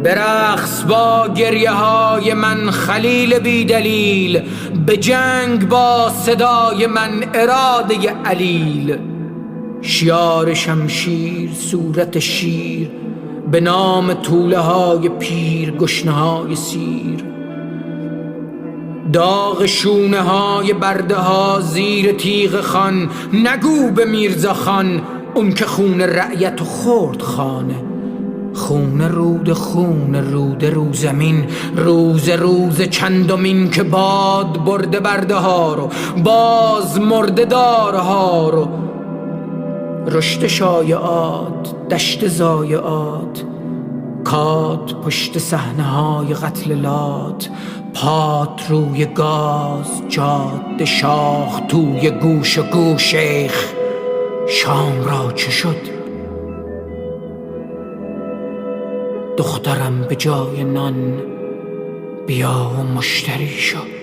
برقص با گریه های من خلیل بی دلیل، به جنگ با صدای من اراده علیل. شیار شمشیر صورت شیر، به نام طوله های پیر گشنه های سیر. داغ شونه های برده ها زیر تیغ خان، نگو به میرزا خان اون که خون رعیت و خورد خانه. خون روده رو زمین، روز چندمین که باد برده برده ها رو، باز مرده دارها رو. رشته شایعات، دشت زایعات، کات پشت صحنه های قتل لات. پات روی گاز، جاده شاخ توی گوش و گو شیخ. شام را چه شد؟ دخترم به جای نان بیا و مشتری شد.